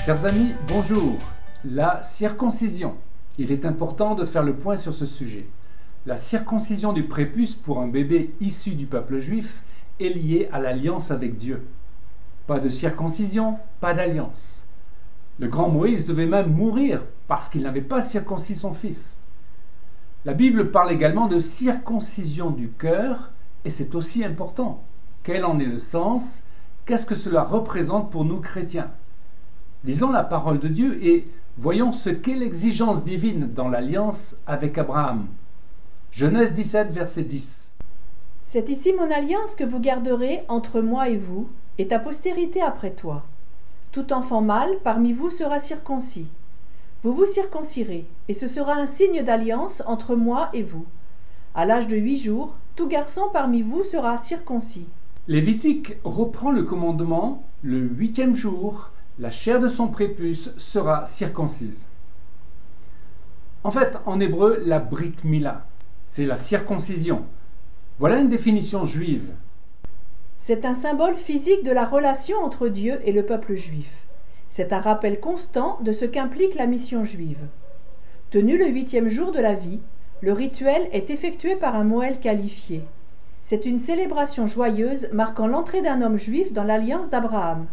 Chers amis, bonjour. La circoncision. Il est important de faire le point sur ce sujet. La circoncision du prépuce pour un bébé issu du peuple juif est liée à l'alliance avec Dieu. Pas de circoncision, pas d'alliance. Le grand Moïse devait même mourir parce qu'il n'avait pas circoncis son fils. La Bible parle également de circoncision du cœur et c'est aussi important. Quel en est le sens? Qu'est-ce que cela représente pour nous chrétiens? Lisons la parole de Dieu et voyons ce qu'est l'exigence divine dans l'alliance avec Abraham. Genèse 17, verset 10. C'est ici mon alliance que vous garderez entre moi et vous, et ta postérité après toi. Tout enfant mâle parmi vous sera circoncis. Vous vous circoncirez, et ce sera un signe d'alliance entre moi et vous. À l'âge de 8 jours, tout garçon parmi vous sera circoncis. Lévitique reprend le commandement, le 8e jour, la chair de son prépuce sera circoncise. En fait, en hébreu, la brit mila, c'est la circoncision. Voilà une définition juive. C'est un symbole physique de la relation entre Dieu et le peuple juif. C'est un rappel constant de ce qu'implique la mission juive. Tenu le 8e jour de la vie, le rituel est effectué par un moël qualifié. C'est une célébration joyeuse marquant l'entrée d'un homme juif dans l'alliance d'Abraham.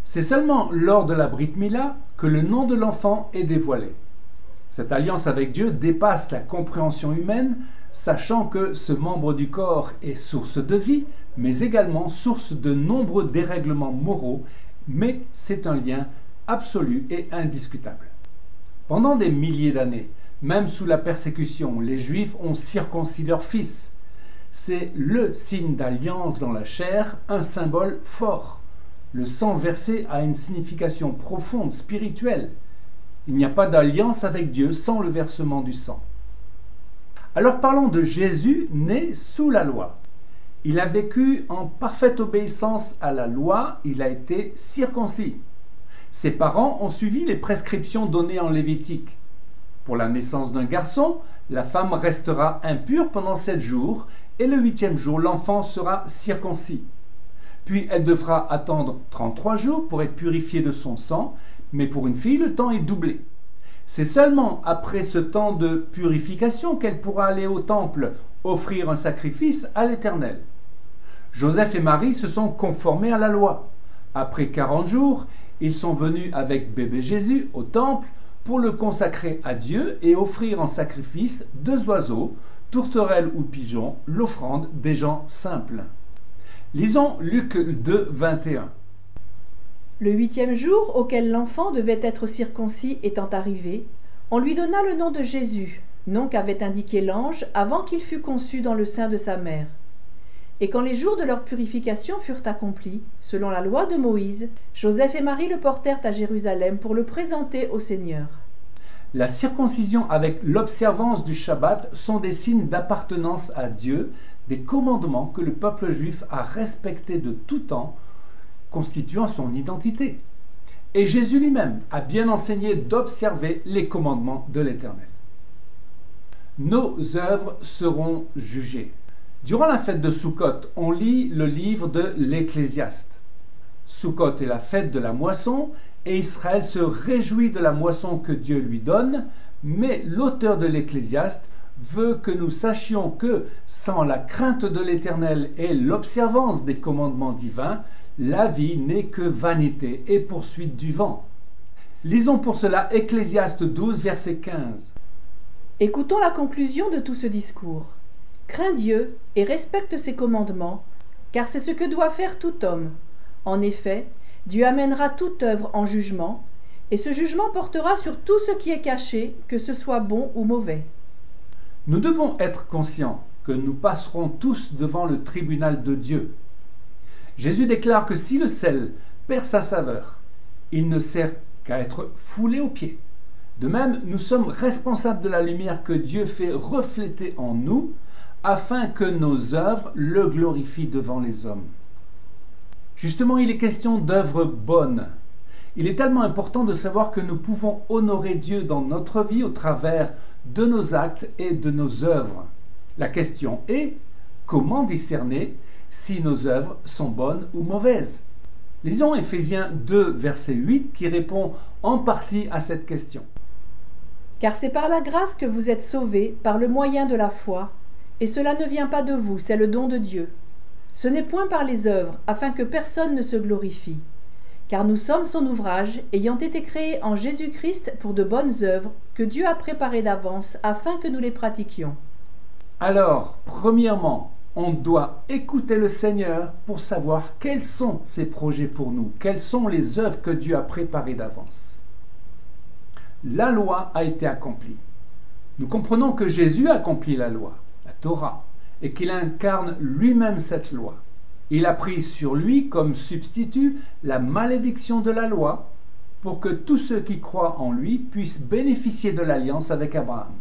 C'est seulement lors de la Brit Mila que le nom de l'enfant est dévoilé. Cette alliance avec Dieu dépasse la compréhension humaine, sachant que ce membre du corps est source de vie, mais également source de nombreux dérèglements moraux, mais c'est un lien absolu et indiscutable. Pendant des milliers d'années, même sous la persécution, les Juifs ont circoncis leurs fils. C'est le signe d'alliance dans la chair, un symbole fort. Le sang versé a une signification profonde, spirituelle. Il n'y a pas d'alliance avec Dieu sans le versement du sang. Alors parlons de Jésus né sous la loi. Il a vécu en parfaite obéissance à la loi, il a été circoncis. Ses parents ont suivi les prescriptions données en Lévitique. Pour la naissance d'un garçon, la femme restera impure pendant 7 jours et le 8e jour, l'enfant sera circoncis. Puis elle devra attendre 33 jours pour être purifiée de son sang, mais pour une fille, le temps est doublé. C'est seulement après ce temps de purification qu'elle pourra aller au temple offrir un sacrifice à l'Éternel. Joseph et Marie se sont conformés à la loi. Après 40 jours, ils sont venus avec bébé Jésus au temple pour le consacrer à Dieu et offrir en sacrifice 2 oiseaux, tourterelles ou pigeons, l'offrande des gens simples. Lisons Luc 2, 21. Le 8e jour auquel l'enfant devait être circoncis étant arrivé, on lui donna le nom de Jésus, nom qu'avait indiqué l'ange avant qu'il fût conçu dans le sein de sa mère. Et quand les jours de leur purification furent accomplis, selon la loi de Moïse, Joseph et Marie le portèrent à Jérusalem pour le présenter au Seigneur. La circoncision avec l'observance du Shabbat sont des signes d'appartenance à Dieu, des commandements que le peuple juif a respectés de tout temps, constituant son identité. Et Jésus lui-même a bien enseigné d'observer les commandements de l'Éternel. Nos œuvres seront jugées. Durant la fête de Sukkot, on lit le livre de l'Ecclésiaste. Sukkot est la fête de la moisson et Israël se réjouit de la moisson que Dieu lui donne, mais l'auteur de l'Ecclésiaste veut que nous sachions que sans la crainte de l'Éternel et l'observance des commandements divins, la vie n'est que vanité et poursuite du vent. Lisons pour cela Ecclésiaste 12, verset 15. Écoutons la conclusion de tout ce discours. Crains Dieu et respecte ses commandements, car c'est ce que doit faire tout homme. En effet, Dieu amènera toute œuvre en jugement, et ce jugement portera sur tout ce qui est caché, que ce soit bon ou mauvais. Nous devons être conscients que nous passerons tous devant le tribunal de Dieu. Jésus déclare que si le sel perd sa saveur, il ne sert qu'à être foulé aux pieds. De même, nous sommes responsables de la lumière que Dieu fait refléter en nous, afin que nos œuvres le glorifient devant les hommes. Justement, il est question d'œuvres bonnes. Il est tellement important de savoir que nous pouvons honorer Dieu dans notre vie au travers de nos actes et de nos œuvres. La question est, comment discerner si nos œuvres sont bonnes ou mauvaises? Lisons Éphésiens 2, verset 8, qui répond en partie à cette question. Car c'est par la grâce que vous êtes sauvés, par le moyen de la foi, et cela ne vient pas de vous, c'est le don de Dieu. Ce n'est point par les œuvres, afin que personne ne se glorifie. Car nous sommes son ouvrage, ayant été créés en Jésus-Christ pour de bonnes œuvres, que Dieu a préparées d'avance, afin que nous les pratiquions. Alors, premièrement, on doit écouter le Seigneur pour savoir quels sont ses projets pour nous, quelles sont les œuvres que Dieu a préparées d'avance. La loi a été accomplie. Nous comprenons que Jésus accomplit la loi, la Torah, et qu'il incarne lui-même cette loi. Il a pris sur lui comme substitut la malédiction de la loi pour que tous ceux qui croient en lui puissent bénéficier de l'alliance avec Abraham.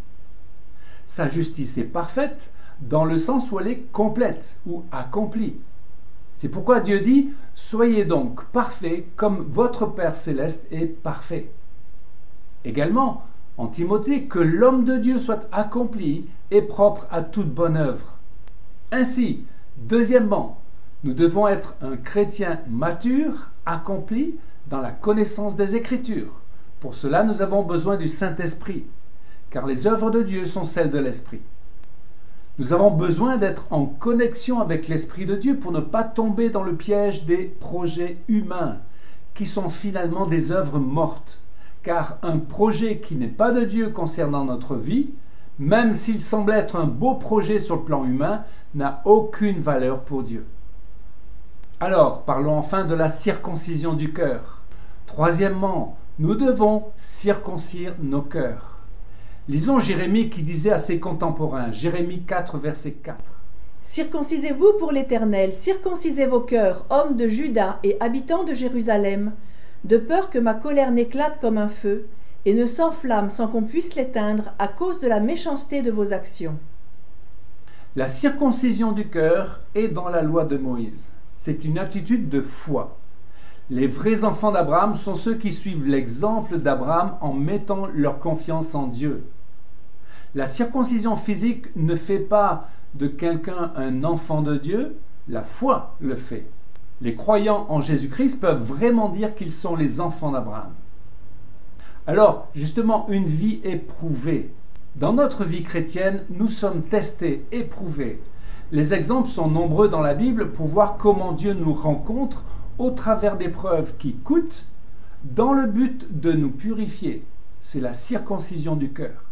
Sa justice est parfaite dans le sens où elle est complète ou accomplie. C'est pourquoi Dieu dit « Soyez donc parfaits comme votre Père céleste est parfait ». Également, en Timothée, que l'homme de Dieu soit accompli et propre à toute bonne œuvre. Ainsi, deuxièmement, nous devons être un chrétien mature, accompli dans la connaissance des Écritures. Pour cela, nous avons besoin du Saint-Esprit, car les œuvres de Dieu sont celles de l'Esprit. Nous avons besoin d'être en connexion avec l'Esprit de Dieu pour ne pas tomber dans le piège des projets humains, qui sont finalement des œuvres mortes. Car un projet qui n'est pas de Dieu concernant notre vie, même s'il semble être un beau projet sur le plan humain, n'a aucune valeur pour Dieu. Alors, parlons enfin de la circoncision du cœur. Troisièmement, nous devons circoncire nos cœurs. Lisons Jérémie qui disait à ses contemporains, Jérémie 4, verset 4. « Circoncisez-vous pour l'Éternel, circoncisez vos cœurs, hommes de Juda et habitants de Jérusalem, de peur que ma colère n'éclate comme un feu et ne s'enflamme sans qu'on puisse l'éteindre à cause de la méchanceté de vos actions. » La circoncision du cœur est dans la loi de Moïse. C'est une attitude de foi. Les vrais enfants d'Abraham sont ceux qui suivent l'exemple d'Abraham en mettant leur confiance en Dieu. La circoncision physique ne fait pas de quelqu'un un enfant de Dieu, la foi le fait. Les croyants en Jésus-Christ peuvent vraiment dire qu'ils sont les enfants d'Abraham. Alors, justement, une vie éprouvée. Dans notre vie chrétienne, nous sommes testés, éprouvés. Les exemples sont nombreux dans la Bible pour voir comment Dieu nous rencontre au travers d'épreuves qui coûtent, dans le but de nous purifier. C'est la circoncision du cœur.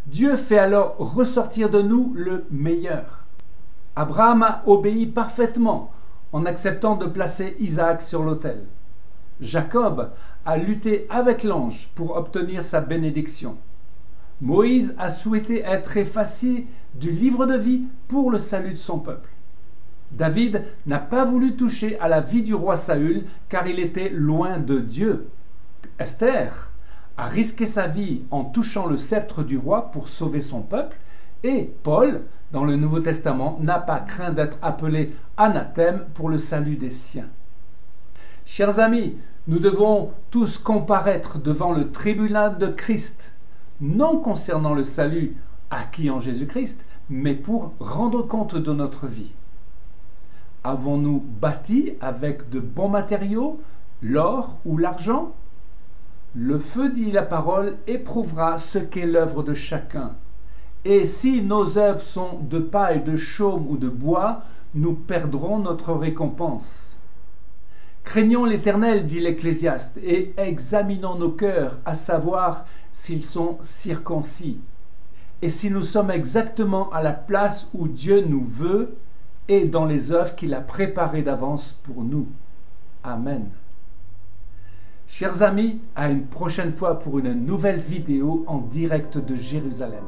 Dieu fait alors ressortir de nous le meilleur. Abraham a obéi parfaitement en acceptant de placer Isaac sur l'autel. Jacob a lutté avec l'ange pour obtenir sa bénédiction. Moïse a souhaité être effacé du livre de vie pour le salut de son peuple. David n'a pas voulu toucher à la vie du roi Saül car il était loin de Dieu. Esther a risqué sa vie en touchant le sceptre du roi pour sauver son peuple et Paul, dans le Nouveau Testament, n'a pas craint d'être appelé anathème pour le salut des siens. Chers amis, nous devons tous comparaître devant le tribunal de Christ, non concernant le salut acquis en Jésus-Christ, mais pour rendre compte de notre vie. Avons-nous bâti avec de bons matériaux, l'or ou l'argent? Le feu, dit la parole, éprouvera ce qu'est l'œuvre de chacun. Et si nos œuvres sont de paille, de chaume ou de bois, nous perdrons notre récompense. Craignons l'Éternel, dit l'Ecclésiaste, et examinons nos cœurs, à savoir s'ils sont circoncis, et si nous sommes exactement à la place où Dieu nous veut et dans les œuvres qu'il a préparées d'avance pour nous. Amen. Chers amis, à une prochaine fois pour une nouvelle vidéo en direct de Jérusalem.